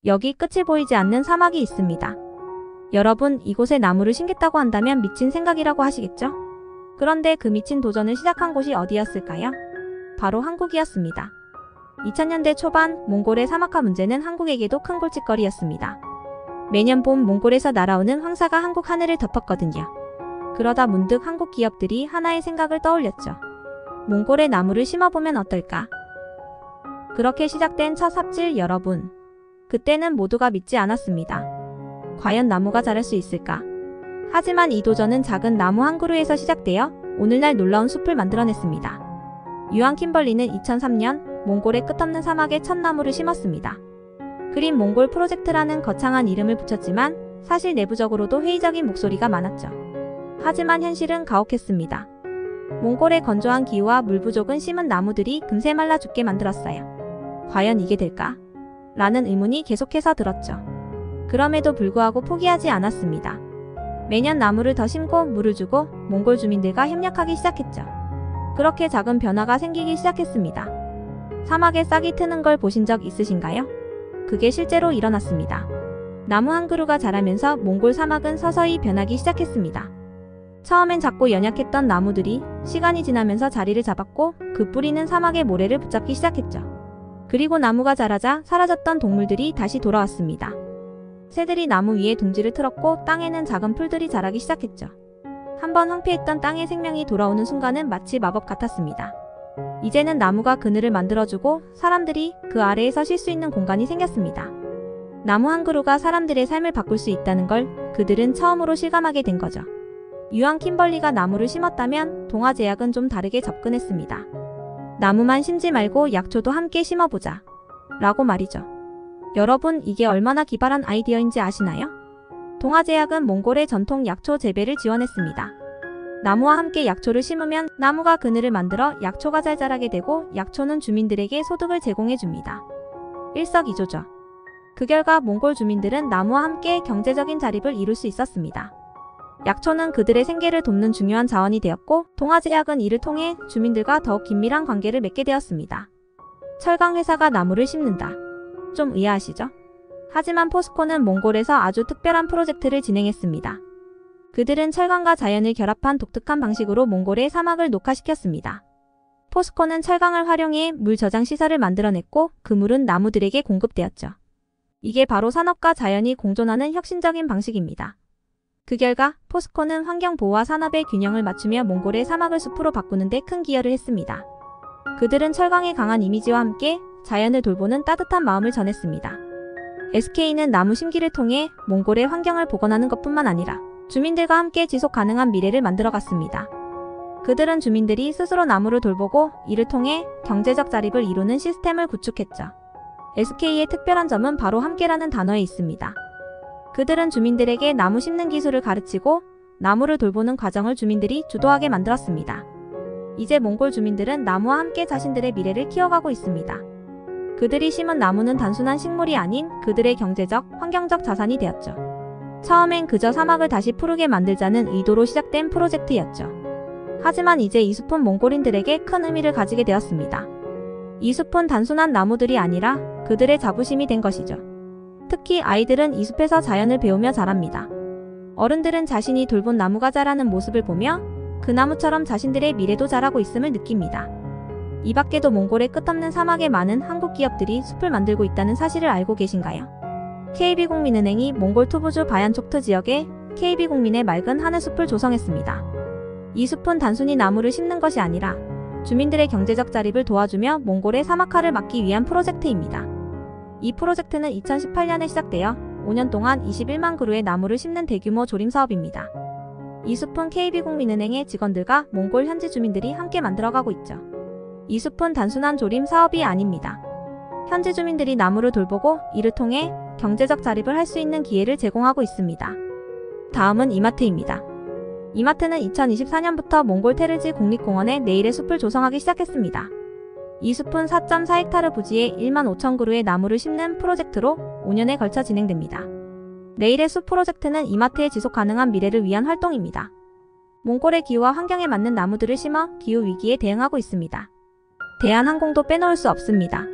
여기 끝이 보이지 않는 사막이 있습니다. 여러분, 이곳에 나무를 심겠다고 한다면 미친 생각이라고 하시겠죠? 그런데 그 미친 도전을 시작한 곳이 어디였을까요? 바로 한국이었습니다. 2000년대 초반 몽골의 사막화 문제는 한국에게도 큰 골칫거리였습니다. 매년 봄 몽골에서 날아오는 황사가 한국 하늘을 덮었거든요. 그러다 문득 한국 기업들이 하나의 생각을 떠올렸죠. 몽골에 나무를 심어보면 어떨까? 그렇게 시작된 첫 삽질 여러분. 그때는 모두가 믿지 않았습니다. 과연 나무가 자랄 수 있을까? 하지만 이 도전은 작은 나무 한 그루에서 시작되어 오늘날 놀라운 숲을 만들어냈습니다. 유한 킴벌리는 2003년 몽골의 끝없는 사막에 첫 나무를 심었습니다. 그린 몽골 프로젝트라는 거창한 이름을 붙였지만 사실 내부적으로도 회의적인 목소리가 많았죠. 하지만 현실은 가혹했습니다. 몽골의 건조한 기후와 물 부족은 심은 나무들이 금세 말라 죽게 만들었어요. 과연 이게 될까? 라는 의문이 계속해서 들었죠. 그럼에도 불구하고 포기하지 않았습니다. 매년 나무를 더 심고 물을 주고 몽골 주민들과 협력하기 시작했죠. 그렇게 작은 변화가 생기기 시작했습니다. 사막에 싹이 트는 걸 보신 적 있으신가요? 그게 실제로 일어났습니다. 나무 한 그루가 자라면서 몽골 사막은 서서히 변하기 시작했습니다. 처음엔 작고 연약했던 나무들이 시간이 지나면서 자리를 잡았고 그 뿌리는 사막의 모래를 붙잡기 시작했죠. 그리고 나무가 자라자 사라졌던 동물들이 다시 돌아왔습니다. 새들이 나무 위에 둥지를 틀었고 땅에는 작은 풀들이 자라기 시작했죠. 한번 황폐했던 땅에 생명이 돌아오는 순간은 마치 마법 같았습니다. 이제는 나무가 그늘을 만들어주고 사람들이 그 아래에 서실 수 있는 공간이 생겼습니다. 나무 한 그루가 사람들의 삶을 바꿀 수 있다는 걸 그들은 처음으로 실감하게 된 거죠. 유한 킴벌리가 나무를 심었다면 동화제약은 좀 다르게 접근했습니다. 나무만 심지 말고 약초도 함께 심어보자. 라고 말이죠. 여러분, 이게 얼마나 기발한 아이디어인지 아시나요? 동화제약은 몽골의 전통 약초 재배를 지원했습니다. 나무와 함께 약초를 심으면 나무가 그늘을 만들어 약초가 잘 자라게 되고 약초는 주민들에게 소득을 제공해줍니다. 일석이조죠. 그 결과 몽골 주민들은 나무와 함께 경제적인 자립을 이룰 수 있었습니다. 약초는 그들의 생계를 돕는 중요한 자원이 되었고 동화제약은 이를 통해 주민들과 더욱 긴밀한 관계를 맺게 되었습니다. 철강 회사가 나무를 심는다. 좀 의아하시죠? 하지만 포스코는 몽골에서 아주 특별한 프로젝트를 진행했습니다. 그들은 철강과 자연을 결합한 독특한 방식으로 몽골의 사막을 녹화시켰습니다. 포스코는 철강을 활용해 물 저장 시설을 만들어냈고 그 물은 나무들에게 공급되었죠. 이게 바로 산업과 자연이 공존하는 혁신적인 방식입니다. 그 결과 포스코는 환경보호와 산업의 균형을 맞추며 몽골의 사막을 숲으로 바꾸는 데 큰 기여를 했습니다. 그들은 철강의 강한 이미지와 함께 자연을 돌보는 따뜻한 마음을 전했습니다. SK는 나무 심기를 통해 몽골의 환경을 복원하는 것뿐만 아니라 주민들과 함께 지속 가능한 미래를 만들어갔습니다. 그들은 주민들이 스스로 나무를 돌보고 이를 통해 경제적 자립을 이루는 시스템을 구축했죠. SK의 특별한 점은 바로 함께라는 단어에 있습니다. 그들은 주민들에게 나무 심는 기술을 가르치고 나무를 돌보는 과정을 주민들이 주도하게 만들었습니다. 이제 몽골 주민들은 나무와 함께 자신들의 미래를 키워가고 있습니다. 그들이 심은 나무는 단순한 식물이 아닌 그들의 경제적, 환경적 자산이 되었죠. 처음엔 그저 사막을 다시 푸르게 만들자는 의도로 시작된 프로젝트였죠. 하지만 이제 이 숲은 몽골인들에게 큰 의미를 가지게 되었습니다. 이 숲은 단순한 나무들이 아니라 그들의 자부심이 된 것이죠. 특히 아이들은 이 숲에서 자연을 배우며 자랍니다. 어른들은 자신이 돌본 나무가 자라는 모습을 보며 그 나무처럼 자신들의 미래도 자라고 있음을 느낍니다. 이 밖에도 몽골의 끝없는 사막에 많은 한국 기업들이 숲을 만들고 있다는 사실을 알고 계신가요? KB국민은행이 몽골 투부주 바얀촉트 지역에 KB국민의 맑은 하늘숲을 조성했습니다. 이 숲은 단순히 나무를 심는 것이 아니라 주민들의 경제적 자립을 도와주며 몽골의 사막화를 막기 위한 프로젝트입니다. 이 프로젝트는 2018년에 시작되어 5년 동안 21만 그루의 나무를 심는 대규모 조림 사업입니다. 이 숲은 KB국민은행의 직원들과 몽골 현지 주민들이 함께 만들어가고 있죠. 이 숲은 단순한 조림 사업이 아닙니다. 현지 주민들이 나무를 돌보고 이를 통해 경제적 자립을 할 수 있는 기회를 제공하고 있습니다. 다음은 이마트입니다. 이마트는 2024년부터 몽골 테르지 국립공원에 내일의 숲을 조성하기 시작했습니다. 이 숲은 4.4헥타르 부지에 1만 5천 그루의 나무를 심는 프로젝트로 5년에 걸쳐 진행됩니다. 내일의 숲 프로젝트는 이마트의 지속 가능한 미래를 위한 활동입니다. 몽골의 기후와 환경에 맞는 나무들을 심어 기후 위기에 대응하고 있습니다. 대한항공도 빼놓을 수 없습니다.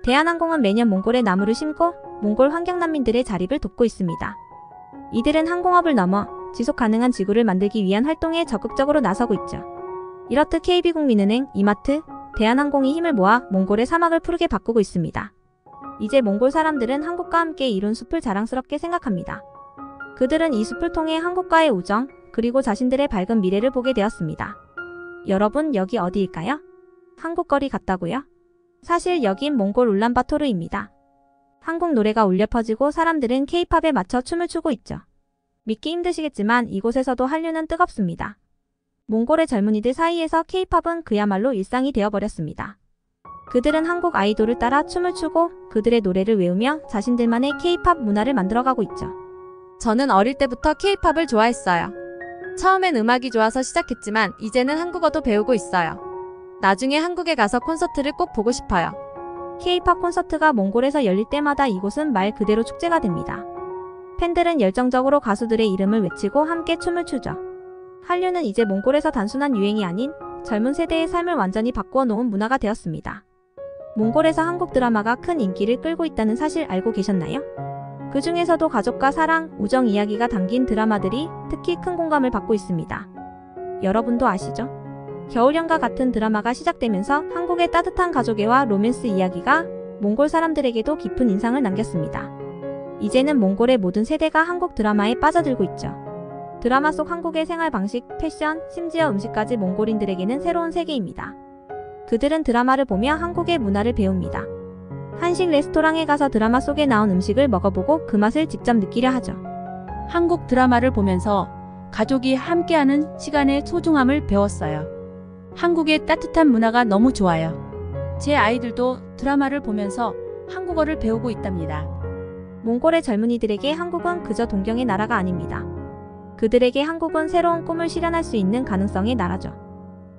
대한항공은 매년 몽골에 나무를 심고 몽골 환경난민들의 자립을 돕고 있습니다. 이들은 항공업을 넘어 지속가능한 지구를 만들기 위한 활동에 적극적으로 나서고 있죠. 이렇듯 KB국민은행, 이마트, 대한항공이 힘을 모아 몽골의 사막을 푸르게 바꾸고 있습니다. 이제 몽골 사람들은 한국과 함께 이룬 숲을 자랑스럽게 생각합니다. 그들은 이 숲을 통해 한국과의 우정, 그리고 자신들의 밝은 미래를 보게 되었습니다. 여러분, 여기 어디일까요? 한국 거리 같다고요? 사실 여긴 몽골 울란바토르입니다. 한국 노래가 울려 퍼지고 사람들은 K-팝에 맞춰 춤을 추고 있죠. 믿기 힘드시겠지만 이곳에서도 한류는 뜨겁습니다. 몽골의 젊은이들 사이에서 K-팝은 그야말로 일상이 되어버렸습니다. 그들은 한국 아이돌을 따라 춤을 추고 그들의 노래를 외우며 자신들만의 K-팝 문화를 만들어가고 있죠. 저는 어릴 때부터 K-팝을 좋아했어요. 처음엔 음악이 좋아서 시작했지만 이제는 한국어도 배우고 있어요. 나중에 한국에 가서 콘서트를 꼭 보고 싶어요. K-팝 콘서트가 몽골에서 열릴 때마다 이곳은 말 그대로 축제가 됩니다. 팬들은 열정적으로 가수들의 이름을 외치고 함께 춤을 추죠. 한류는 이제 몽골에서 단순한 유행이 아닌 젊은 세대의 삶을 완전히 바꾸어 놓은 문화가 되었습니다. 몽골에서 한국 드라마가 큰 인기를 끌고 있다는 사실 알고 계셨나요? 그 중에서도 가족과 사랑, 우정 이야기가 담긴 드라마들이 특히 큰 공감을 받고 있습니다. 여러분도 아시죠? 겨울연가 같은 드라마가 시작되면서 한국의 따뜻한 가족애와 로맨스 이야기가 몽골 사람들에게도 깊은 인상을 남겼습니다. 이제는 몽골의 모든 세대가 한국 드라마에 빠져들고 있죠. 드라마 속 한국의 생활 방식, 패션, 심지어 음식까지 몽골인들에게는 새로운 세계입니다. 그들은 드라마를 보며 한국의 문화를 배웁니다. 한식 레스토랑에 가서 드라마 속에 나온 음식을 먹어보고 그 맛을 직접 느끼려 하죠. 한국 드라마를 보면서 가족이 함께하는 시간의 소중함을 배웠어요. 한국의 따뜻한 문화가 너무 좋아요. 제 아이들도 드라마를 보면서 한국어를 배우고 있답니다. 몽골의 젊은이들에게 한국은 그저 동경의 나라가 아닙니다. 그들에게 한국은 새로운 꿈을 실현할 수 있는 가능성의 나라죠.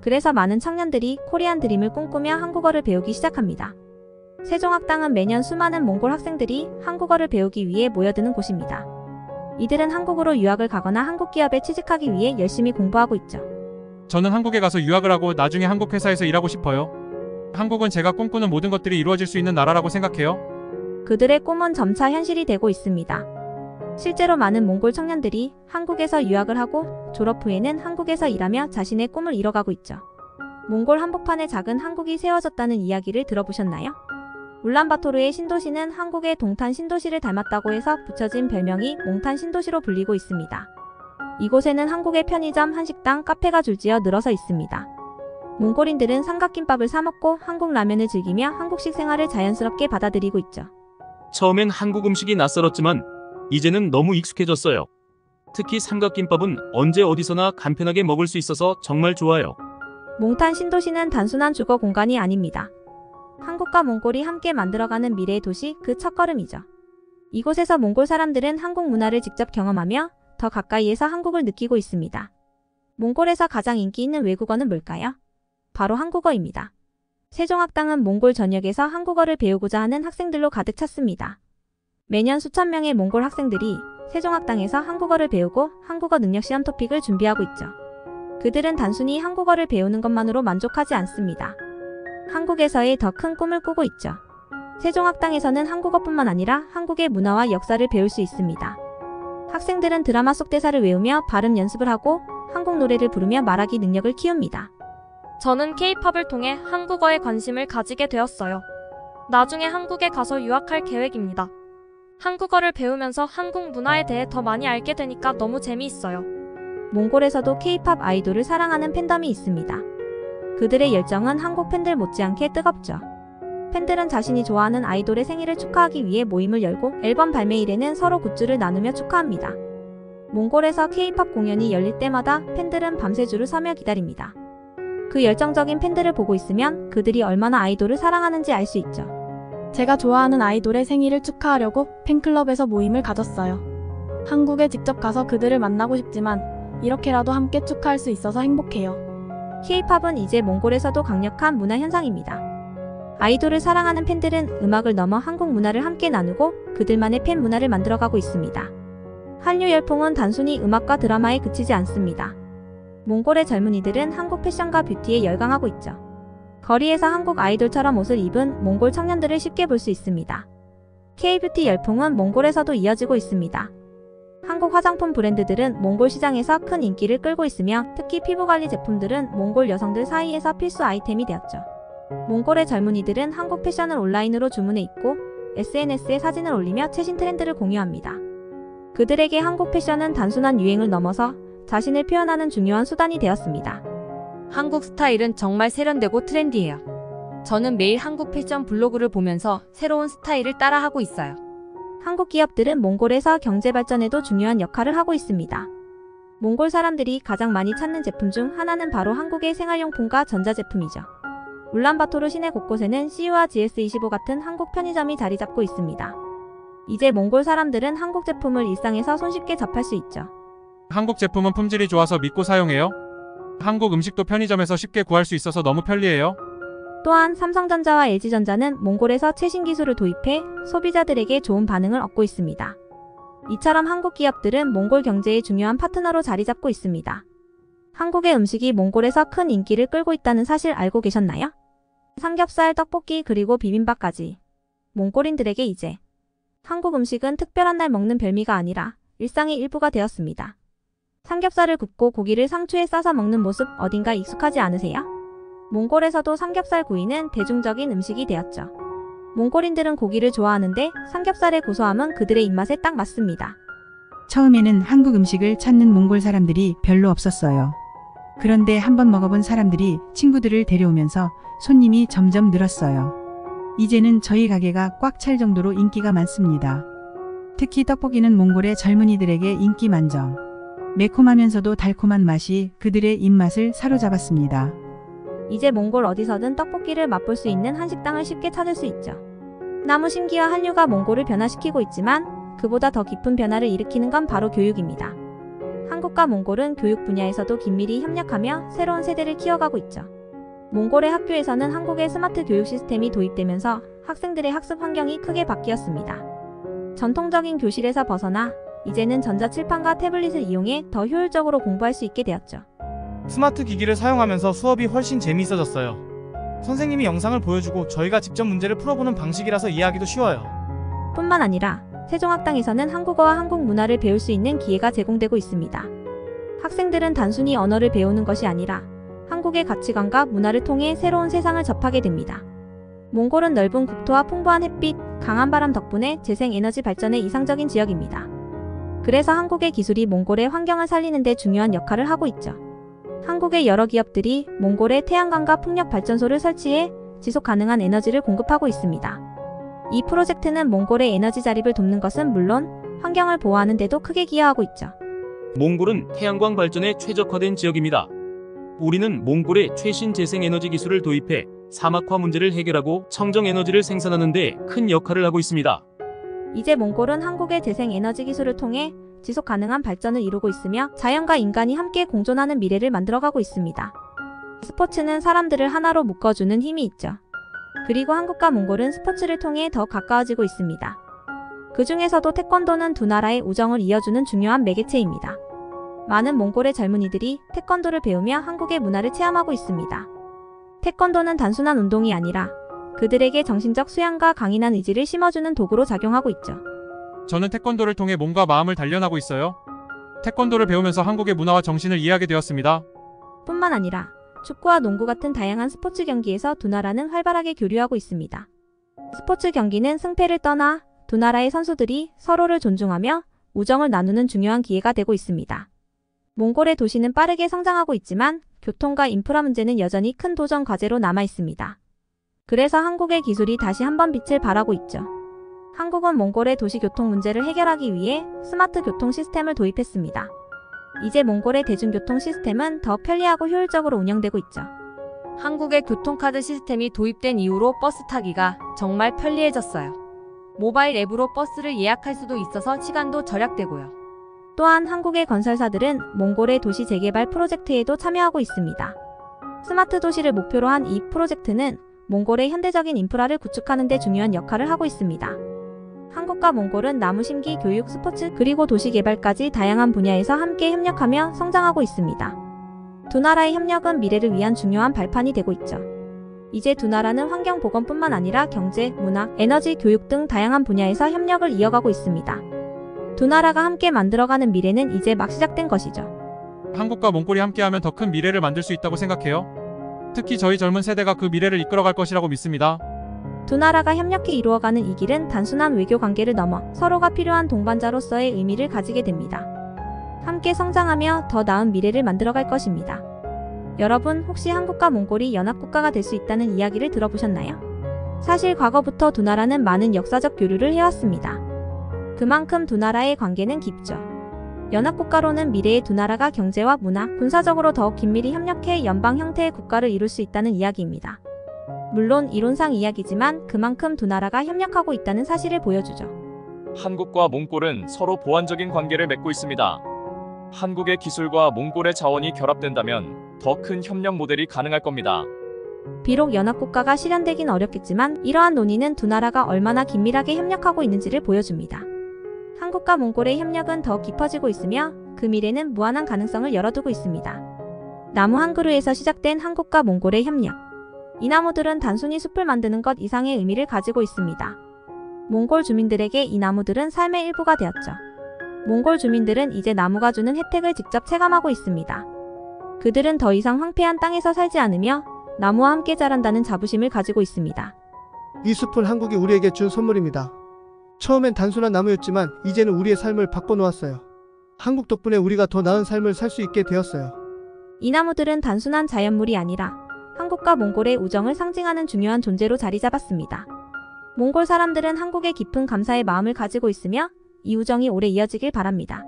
그래서 많은 청년들이 코리안 드림을 꿈꾸며 한국어를 배우기 시작합니다. 세종학당은 매년 수많은 몽골 학생들이 한국어를 배우기 위해 모여드는 곳입니다. 이들은 한국으로 유학을 가거나 한국 기업에 취직하기 위해 열심히 공부하고 있죠. 저는 한국에 가서 유학을 하고 나중에 한국 회사에서 일하고 싶어요. 한국은 제가 꿈꾸는 모든 것들이 이루어질 수 있는 나라라고 생각해요. 그들의 꿈은 점차 현실이 되고 있습니다. 실제로 많은 몽골 청년들이 한국에서 유학을 하고 졸업 후에는 한국에서 일하며 자신의 꿈을 이뤄가고 있죠. 몽골 한복판에 작은 한국이 세워졌다는 이야기를 들어보셨나요? 울란바토르의 신도시는 한국의 동탄 신도시를 닮았다고 해서 붙여진 별명이 몽탄 신도시로 불리고 있습니다. 이곳에는 한국의 편의점, 한식당, 카페가 줄지어 늘어서 있습니다. 몽골인들은 삼각김밥을 사먹고 한국 라면을 즐기며 한국식 생활을 자연스럽게 받아들이고 있죠. 처음엔 한국 음식이 낯설었지만 이제는 너무 익숙해졌어요. 특히 삼각김밥은 언제 어디서나 간편하게 먹을 수 있어서 정말 좋아요. 몽탄 신도시는 단순한 주거 공간이 아닙니다. 한국과 몽골이 함께 만들어가는 미래의 도시, 그 첫걸음이죠. 이곳에서 몽골 사람들은 한국 문화를 직접 경험하며 더 가까이에서 한국을 느끼고 있습니다. 몽골에서 가장 인기 있는 외국어는 뭘까요? 바로 한국어입니다. 세종학당은 몽골 전역에서 한국어를 배우고자 하는 학생들로 가득 찼습니다. 매년 수천 명의 몽골 학생들이 세종학당에서 한국어를 배우고 한국어 능력 시험 토픽을 준비하고 있죠. 그들은 단순히 한국어를 배우는 것만으로 만족하지 않습니다. 한국에서의 더 큰 꿈을 꾸고 있죠. 세종학당에서는 한국어뿐만 아니라 한국의 문화와 역사를 배울 수 있습니다. 학생들은 드라마 속 대사를 외우며 발음 연습을 하고 한국 노래를 부르며 말하기 능력을 키웁니다. 저는 K-팝을 통해 한국어에 관심을 가지게 되었어요. 나중에 한국에 가서 유학할 계획입니다. 한국어를 배우면서 한국 문화에 대해 더 많이 알게 되니까 너무 재미있어요. 몽골에서도 K-팝 아이돌을 사랑하는 팬덤이 있습니다. 그들의 열정은 한국 팬들 못지않게 뜨겁죠. 팬들은 자신이 좋아하는 아이돌의 생일을 축하하기 위해 모임을 열고 앨범 발매일에는 서로 굿즈를 나누며 축하합니다. 몽골에서 K-팝 공연이 열릴 때마다 팬들은 밤새 줄을 서며 기다립니다. 그 열정적인 팬들을 보고 있으면 그들이 얼마나 아이돌을 사랑하는지 알 수 있죠. 제가 좋아하는 아이돌의 생일을 축하하려고 팬클럽에서 모임을 가졌어요. 한국에 직접 가서 그들을 만나고 싶지만 이렇게라도 함께 축하할 수 있어서 행복해요. K-팝은 이제 몽골에서도 강력한 문화 현상입니다. 아이돌을 사랑하는 팬들은 음악을 넘어 한국 문화를 함께 나누고 그들만의 팬 문화를 만들어가고 있습니다. 한류 열풍은 단순히 음악과 드라마에 그치지 않습니다. 몽골의 젊은이들은 한국 패션과 뷰티에 열광하고 있죠. 거리에서 한국 아이돌처럼 옷을 입은 몽골 청년들을 쉽게 볼 수 있습니다. K-뷰티 열풍은 몽골에서도 이어지고 있습니다. 한국 화장품 브랜드들은 몽골 시장에서 큰 인기를 끌고 있으며 특히 피부관리 제품들은 몽골 여성들 사이에서 필수 아이템이 되었죠. 몽골의 젊은이들은 한국 패션을 온라인으로 주문해 입고 SNS에 사진을 올리며 최신 트렌드를 공유합니다. 그들에게 한국 패션은 단순한 유행을 넘어서 자신을 표현하는 중요한 수단이 되었습니다. 한국 스타일은 정말 세련되고 트렌디해요. 저는 매일 한국 패션 블로그를 보면서 새로운 스타일을 따라하고 있어요. 한국 기업들은 몽골에서 경제 발전에도 중요한 역할을 하고 있습니다. 몽골 사람들이 가장 많이 찾는 제품 중 하나는 바로 한국의 생활용품과 전자제품이죠. 울란바토르 시내 곳곳에는 CU와 GS25 같은 한국 편의점이 자리 잡고 있습니다. 이제 몽골 사람들은 한국 제품을 일상에서 손쉽게 접할 수 있죠. 한국 제품은 품질이 좋아서 믿고 사용해요. 한국 음식도 편의점에서 쉽게 구할 수 있어서 너무 편리해요. 또한 삼성전자와 LG전자는 몽골에서 최신 기술을 도입해 소비자들에게 좋은 반응을 얻고 있습니다. 이처럼 한국 기업들은 몽골 경제의 중요한 파트너로 자리 잡고 있습니다. 한국의 음식이 몽골에서 큰 인기를 끌고 있다는 사실 알고 계셨나요? 삼겹살, 떡볶이, 그리고 비빔밥까지. 몽골인들에게 이제 한국 음식은 특별한 날 먹는 별미가 아니라 일상의 일부가 되었습니다. 삼겹살을 굽고 고기를 상추에 싸서 먹는 모습 어딘가 익숙하지 않으세요? 몽골에서도 삼겹살 구이는 대중적인 음식이 되었죠. 몽골인들은 고기를 좋아하는데 삼겹살의 고소함은 그들의 입맛에 딱 맞습니다. 처음에는 한국 음식을 찾는 몽골 사람들이 별로 없었어요. 그런데 한번 먹어본 사람들이 친구들을 데려오면서 손님이 점점 늘었어요. 이제는 저희 가게가 꽉 찰 정도로 인기가 많습니다. 특히 떡볶이는 몽골의 젊은이들에게 인기 만점. 매콤하면서도 달콤한 맛이 그들의 입맛을 사로잡았습니다. 이제 몽골 어디서든 떡볶이를 맛볼 수 있는 한식당을 쉽게 찾을 수 있죠. 나무심기와 한류가 몽골을 변화시키고 있지만 그보다 더 깊은 변화를 일으키는 건 바로 교육입니다. 한국과 몽골은 교육 분야에서도 긴밀히 협력하며 새로운 세대를 키워가고 있죠. 몽골의 학교에서는 한국의 스마트 교육 시스템이 도입되면서 학생들의 학습 환경이 크게 바뀌었습니다. 전통적인 교실에서 벗어나 이제는 전자칠판과 태블릿을 이용해 더 효율적으로 공부할 수 있게 되었죠. 스마트 기기를 사용하면서 수업이 훨씬 재미있어졌어요. 선생님이 영상을 보여주고 저희가 직접 문제를 풀어보는 방식이라서 이해하기도 쉬워요. 뿐만 아니라 세종학당에서는 한국어와 한국 문화를 배울 수 있는 기회가 제공되고 있습니다. 학생들은 단순히 언어를 배우는 것이 아니라 한국의 가치관과 문화를 통해 새로운 세상을 접하게 됩니다. 몽골은 넓은 국토와 풍부한 햇빛, 강한 바람 덕분에 재생에너지 발전에 이상적인 지역입니다. 그래서 한국의 기술이 몽골의 환경을 살리는 데 중요한 역할을 하고 있죠. 한국의 여러 기업들이 몽골에 태양광과 풍력 발전소를 설치해 지속 가능한 에너지를 공급하고 있습니다. 이 프로젝트는 몽골의 에너지 자립을 돕는 것은 물론 환경을 보호하는 데도 크게 기여하고 있죠. 몽골은 태양광 발전에 최적화된 지역입니다. 우리는 몽골의 최신 재생에너지 기술을 도입해 사막화 문제를 해결하고 청정에너지를 생산하는 데 큰 역할을 하고 있습니다. 이제 몽골은 한국의 재생에너지 기술을 통해 지속 가능한 발전을 이루고 있으며 자연과 인간이 함께 공존하는 미래를 만들어가고 있습니다. 스포츠는 사람들을 하나로 묶어주는 힘이 있죠. 그리고 한국과 몽골은 스포츠를 통해 더 가까워지고 있습니다. 그 중에서도 태권도는 두 나라의 우정을 이어주는 중요한 매개체입니다. 많은 몽골의 젊은이들이 태권도를 배우며 한국의 문화를 체험하고 있습니다. 태권도는 단순한 운동이 아니라 그들에게 정신적 수양과 강인한 의지를 심어주는 도구로 작용하고 있죠. 저는 태권도를 통해 몸과 마음을 단련하고 있어요. 태권도를 배우면서 한국의 문화와 정신을 이해하게 되었습니다. 뿐만 아니라 축구와 농구 같은 다양한 스포츠 경기에서 두 나라는 활발하게 교류하고 있습니다. 스포츠 경기는 승패를 떠나 두 나라의 선수들이 서로를 존중하며 우정을 나누는 중요한 기회가 되고 있습니다. 몽골의 도시는 빠르게 성장하고 있지만 교통과 인프라 문제는 여전히 큰 도전 과제로 남아 있습니다. 그래서 한국의 기술이 다시 한번 빛을 발하고 있죠. 한국은 몽골의 도시 교통 문제를 해결하기 위해 스마트 교통 시스템을 도입했습니다. 이제 몽골의 대중교통 시스템은 더 편리하고 효율적으로 운영되고 있죠. 한국의 교통카드 시스템이 도입된 이후로 버스 타기가 정말 편리해졌어요. 모바일 앱으로 버스를 예약할 수도 있어서 시간도 절약되고요. 또한 한국의 건설사들은 몽골의 도시 재개발 프로젝트에도 참여하고 있습니다. 스마트 도시를 목표로 한 이 프로젝트는 몽골의 현대적인 인프라를 구축하는 데 중요한 역할을 하고 있습니다. 한국과 몽골은 나무 심기, 교육, 스포츠, 그리고 도시 개발까지 다양한 분야에서 함께 협력하며 성장하고 있습니다. 두 나라의 협력은 미래를 위한 중요한 발판이 되고 있죠. 이제 두 나라는 환경보건뿐만 아니라 경제, 문화, 에너지, 교육 등 다양한 분야에서 협력을 이어가고 있습니다. 두 나라가 함께 만들어가는 미래는 이제 막 시작된 것이죠. 한국과 몽골이 함께하면 더 큰 미래를 만들 수 있다고 생각해요. 특히 저희 젊은 세대가 그 미래를 이끌어갈 것이라고 믿습니다. 두 나라가 협력해 이루어가는 이 길은 단순한 외교 관계를 넘어 서로가 필요한 동반자로서의 의미를 가지게 됩니다. 함께 성장하며 더 나은 미래를 만들어갈 것입니다. 여러분, 혹시 한국과 몽골이 연합국가가 될 수 있다는 이야기를 들어보셨나요? 사실 과거부터 두 나라는 많은 역사적 교류를 해왔습니다. 그만큼 두 나라의 관계는 깊죠. 연합국가로는 미래의 두 나라가 경제와 문화, 군사적으로 더욱 긴밀히 협력해 연방 형태의 국가를 이룰 수 있다는 이야기입니다. 물론 이론상 이야기지만 그만큼 두 나라가 협력하고 있다는 사실을 보여주죠. 한국과 몽골은 서로 보완적인 관계를 맺고 있습니다. 한국의 기술과 몽골의 자원이 결합된다면 더 큰 협력 모델이 가능할 겁니다. 비록 연합국가가 실현되긴 어렵겠지만 이러한 논의는 두 나라가 얼마나 긴밀하게 협력하고 있는지를 보여줍니다. 한국과 몽골의 협력은 더 깊어지고 있으며 그 미래는 무한한 가능성을 열어두고 있습니다. 나무 한 그루에서 시작된 한국과 몽골의 협력. 이 나무들은 단순히 숲을 만드는 것 이상의 의미를 가지고 있습니다. 몽골 주민들에게 이 나무들은 삶의 일부가 되었죠. 몽골 주민들은 이제 나무가 주는 혜택을 직접 체감하고 있습니다. 그들은 더 이상 황폐한 땅에서 살지 않으며 나무와 함께 자란다는 자부심을 가지고 있습니다. 이 숲은 한국이 우리에게 준 선물입니다. 처음엔 단순한 나무였지만 이제는 우리의 삶을 바꿔놓았어요. 한국 덕분에 우리가 더 나은 삶을 살 수 있게 되었어요. 이 나무들은 단순한 자연물이 아니라 한국과 몽골의 우정을 상징하는 중요한 존재로 자리 잡았습니다. 몽골 사람들은 한국에 깊은 감사의 마음을 가지고 있으며 이 우정이 오래 이어지길 바랍니다.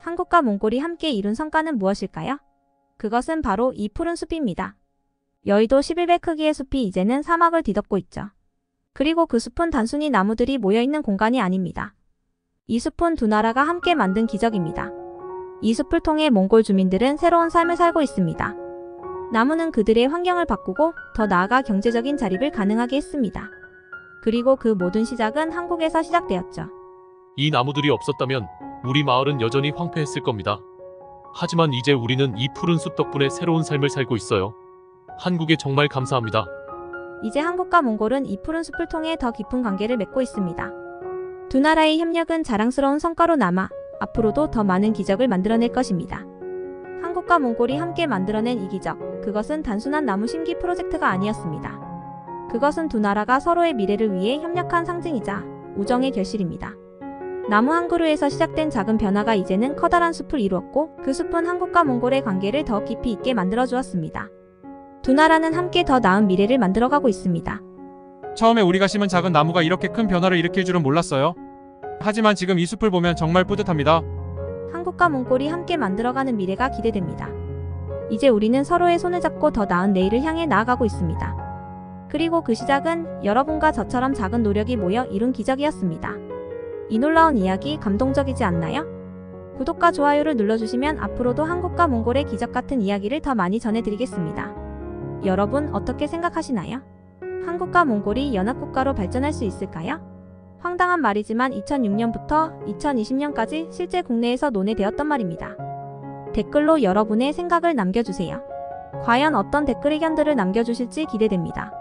한국과 몽골이 함께 이룬 성과는 무엇일까요? 그것은 바로 이 푸른 숲입니다. 여의도 11배 크기의 숲이 이제는 사막을 뒤덮고 있죠. 그리고 그 숲은 단순히 나무들이 모여있는 공간이 아닙니다. 이 숲은 두 나라가 함께 만든 기적입니다. 이 숲을 통해 몽골 주민들은 새로운 삶을 살고 있습니다. 나무는 그들의 환경을 바꾸고 더 나아가 경제적인 자립을 가능하게 했습니다. 그리고 그 모든 시작은 한국에서 시작되었죠. 이 나무들이 없었다면 우리 마을은 여전히 황폐했을 겁니다. 하지만 이제 우리는 이 푸른 숲 덕분에 새로운 삶을 살고 있어요. 한국에 정말 감사합니다. 이제 한국과 몽골은 이 푸른 숲을 통해 더 깊은 관계를 맺고 있습니다. 두 나라의 협력은 자랑스러운 성과로 남아 앞으로도 더 많은 기적을 만들어낼 것입니다. 한국과 몽골이 함께 만들어낸 이 기적, 그것은 단순한 나무 심기 프로젝트가 아니었습니다. 그것은 두 나라가 서로의 미래를 위해 협력한 상징이자 우정의 결실입니다. 나무 한 그루에서 시작된 작은 변화가 이제는 커다란 숲을 이루었고 그 숲은 한국과 몽골의 관계를 더 깊이 있게 만들어 주었습니다. 두 나라는 함께 더 나은 미래를 만들어가고 있습니다. 처음에 우리가 심은 작은 나무가 이렇게 큰 변화를 일으킬 줄은 몰랐어요. 하지만 지금 이 숲을 보면 정말 뿌듯합니다. 한국과 몽골이 함께 만들어가는 미래가 기대됩니다. 이제 우리는 서로의 손을 잡고 더 나은 내일을 향해 나아가고 있습니다. 그리고 그 시작은 여러분과 저처럼 작은 노력이 모여 이룬 기적이었습니다. 이 놀라운 이야기 감동적이지 않나요? 구독과 좋아요를 눌러주시면 앞으로도 한국과 몽골의 기적 같은 이야기를 더 많이 전해드리겠습니다. 여러분 어떻게 생각하시나요? 한국과 몽골이 연합국가로 발전할 수 있을까요? 황당한 말이지만 2006년부터 2020년까지 실제 국내에서 논의되었던 말입니다. 댓글로 여러분의 생각을 남겨주세요. 과연 어떤 댓글 의견들을 남겨주실지 기대됩니다.